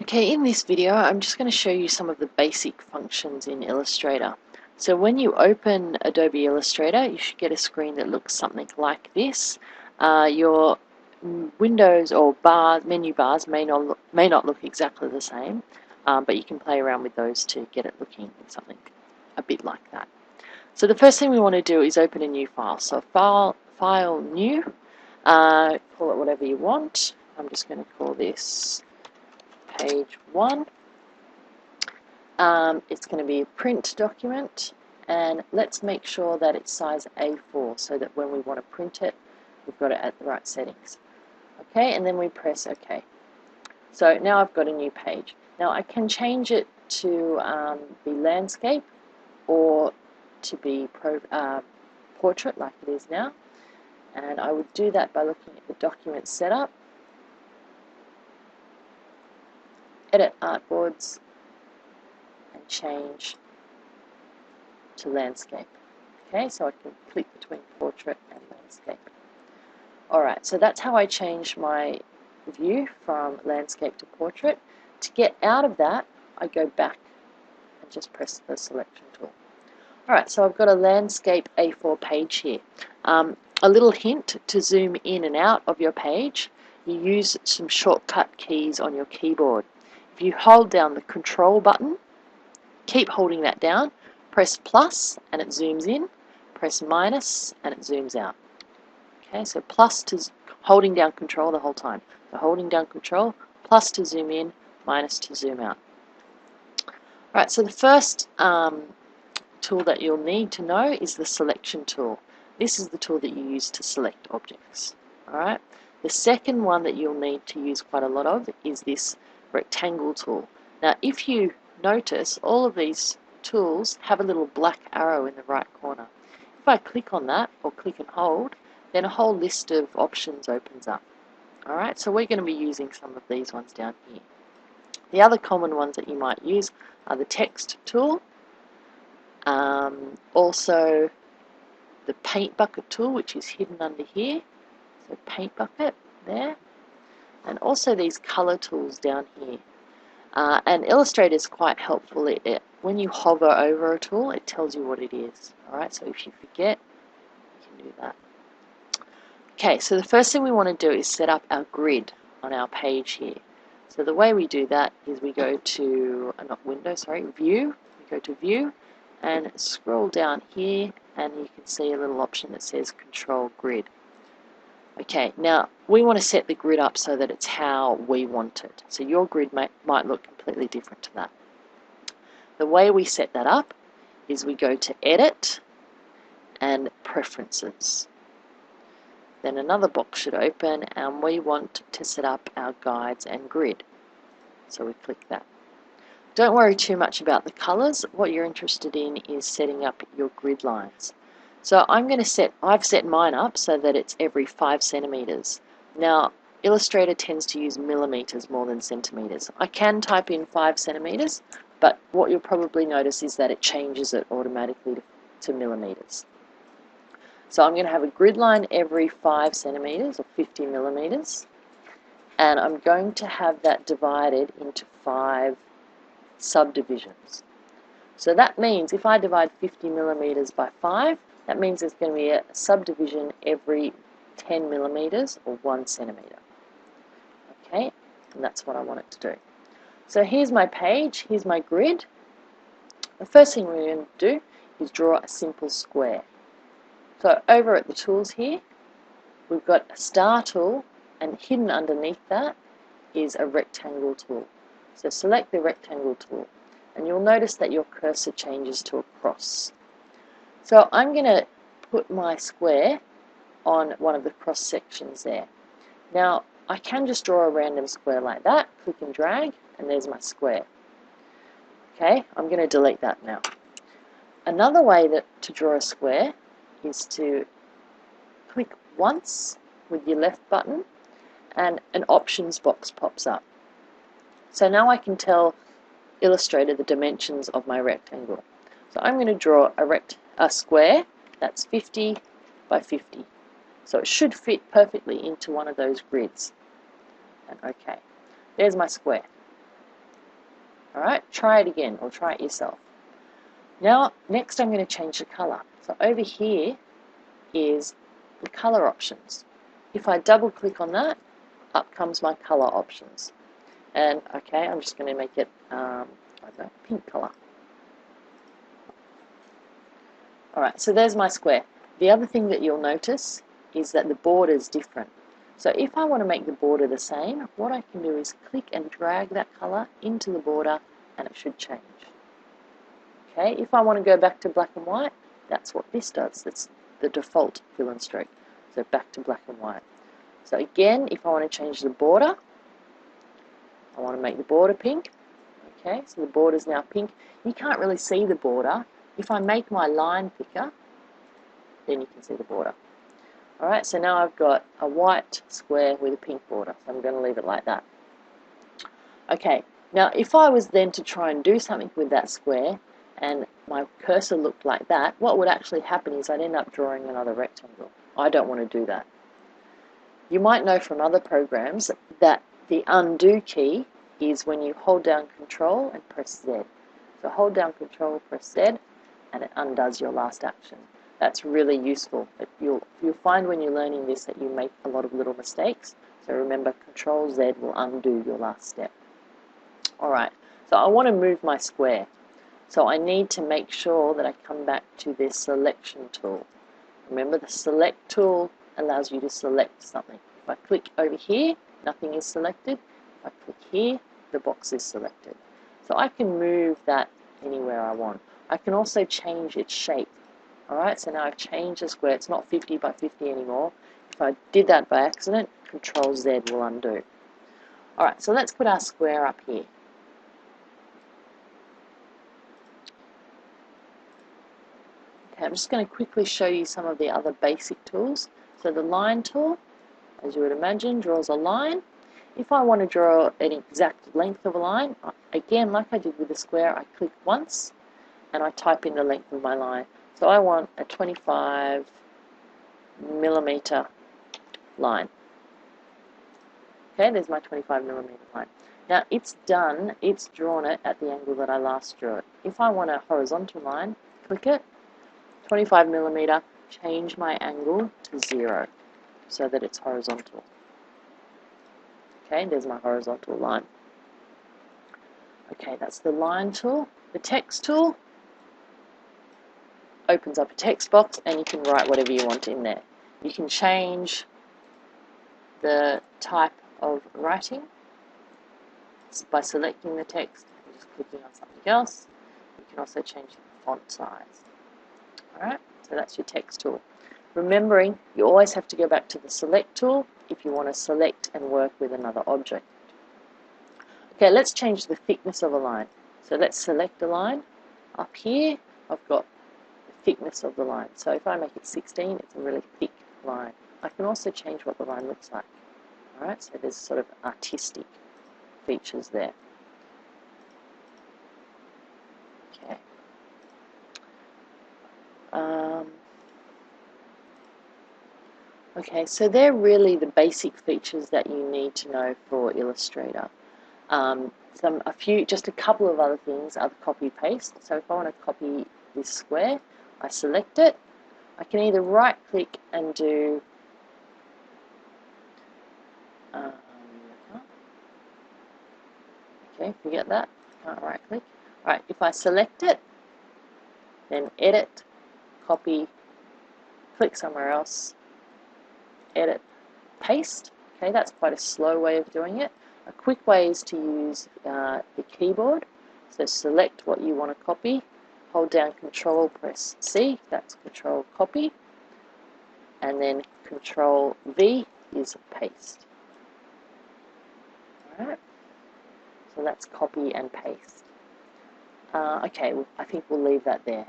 Okay, in this video I'm just going to show you some of the basic functions in Illustrator. So when you open Adobe Illustrator, you should get a screen that looks something like this. Your windows or menu bars may not look exactly the same, but you can play around with those to get it looking something a bit like that. So the first thing we want to do is open a new file. So file new, call it whatever you want. I'm just going to call this page 1. It's going to be a print document, and let's make sure that it's size A4 so that when we want to print it, we've got it at the right settings. Okay, and then we press OK. So now I've got a new page. Now I can change it to be landscape or to be portrait like it is now, and I would do that by looking at the document setup, edit artboards, and change to landscape. Okay, so I can click between portrait and landscape. Alright, so that's how I changed my view from landscape to portrait. To get out of that, I go back and just press the selection tool. Alright, so I've got a landscape A4 page here. A little hint to zoom in and out of your page, you use some shortcut keys on your keyboard. If you hold down the Control button, keep holding that down, press plus and it zooms in, press minus and it zooms out. Okay, so plus to holding down Control the whole time. So holding down Control, plus to zoom in, minus to zoom out. Alright, so the first tool that you'll need to know is the selection tool. This is the tool that you use to select objects. Alright, the second one that you'll need to use quite a lot of is this rectangle tool. Now if you notice, all of these tools have a little black arrow in the right corner. If I click on that, or click and hold, then a whole list of options opens up. Alright, so we're going to be using some of these ones down here. The other common ones that you might use are the text tool, also the paint bucket tool, which is hidden under here, so paint bucket there, and also these color tools down here. And Illustrator is quite helpful. When you hover over a tool, it tells you what it is. Alright, so if you forget, you can do that. Okay, so the first thing we want to do is set up our grid on our page here. So the way we do that is we go to, View. We go to View and scroll down here, and you can see a little option that says Control Grid. Okay, now we want to set the grid up so that it's how we want it. So your grid might look completely different to that. The way we set that up is we go to Edit and Preferences. Then another box should open, and we want to set up our guides and grid. So we click that. Don't worry too much about the colors. What you're interested in is setting up your grid lines. So I've set mine up so that it's every 5 centimeters. Now, Illustrator tends to use millimeters more than centimeters. I can type in 5 centimeters, but what you'll probably notice is that it changes it automatically to millimeters. So I'm going to have a grid line every 5 centimeters or 50 millimeters, and I'm going to have that divided into 5 subdivisions. So that means if I divide 50 millimeters by 5, that means there's going to be a subdivision every 10 millimeters or 1 centimeter. Okay, and that's what I want it to do. So here's my page, here's my grid. The first thing we're going to do is draw a simple square. So over at the tools here, we've got a star tool, and hidden underneath that is a rectangle tool. So select the rectangle tool, and you'll notice that your cursor changes to a cross. So I'm going to put my square on one of the cross sections there. Now I can just draw a random square like that, click and drag, and there's my square. Okay, I'm going to delete that now. Another way to draw a square is to click once with your left button and an options box pops up. So now I can tell Illustrator the dimensions of my rectangle. So I'm going to draw a square that's 50 by 50. So it should fit perfectly into one of those grids. And okay, there's my square. Alright, try it again, or try it yourself. Now, next I'm going to change the colour. So over here is the colour options. If I double click on that, up comes my colour options. And okay, I'm just going to make it I don't know, pink colour. Alright, so there's my square. The other thing that you'll notice is that the border is different. So if I want to make the border the same, what I can do is click and drag that colour into the border and it should change. Okay, if I want to go back to black and white, that's what this does. That's the default fill and stroke. So back to black and white. So again, if I want to change the border, I want to make the border pink. Okay, so the border is now pink. You can't really see the border. If I make my line thicker, then you can see the border. Alright, so now I've got a white square with a pink border. So I'm going to leave it like that. Okay, now if I was then to try and do something with that square, and my cursor looked like that, what would actually happen is I'd end up drawing another rectangle. I don't want to do that. You might know from other programs that the undo key is when you hold down Control and press Z. So hold down Control, press Z, and it undoes your last action. That's really useful. You'll find when you're learning this that you make a lot of little mistakes. So remember, Control Z will undo your last step. Alright, so I want to move my square. So I need to make sure that I come back to this selection tool. Remember, the select tool allows you to select something. If I click over here, nothing is selected. If I click here, the box is selected. So I can move that anywhere I want. I can also change its shape. Alright, so now I've changed the square. It's not 50 by 50 anymore. If I did that by accident, Control Z will undo. Alright, so let's put our square up here. Okay, I'm just going to quickly show you some of the other basic tools. So the line tool, as you would imagine, draws a line. If I want to draw an exact length of a line, again, like I did with the square, I click once and I type in the length of my line. So I want a 25 millimeter line. Okay, there's my 25 millimeter line. Now it's done, it's drawn it at the angle that I last drew it. If I want a horizontal line, click it, 25 millimeter, change my angle to 0 so that it's horizontal. Okay, there's my horizontal line. Okay, that's the line tool. The text tool opens up a text box and you can write whatever you want in there. You can change the type of writing by selecting the text and just clicking on something else. You can also change the font size. Alright, so that's your text tool. Remembering, you always have to go back to the select tool if you want to select and work with another object. Okay, let's change the thickness of a line. So let's select a line. Up here, I've got the thickness of the line. So if I make it 16, it's a really thick line. I can also change what the line looks like. Alright, so there's sort of artistic features there. Okay. Okay, so they're really the basic features that you need to know for Illustrator. Just a couple of other things are the copy paste. So if I want to copy this square, I select it. I can either right click and do okay, forget that. Can't right click. Alright, if I select it, then edit, copy, click somewhere else, edit, paste. Okay, that's quite a slow way of doing it. A quick way is to use the keyboard. So select what you want to copy, hold down Control, press C, that's Control copy, and then Control V is paste. Alright, so that's copy and paste. Okay, I think we'll leave that there.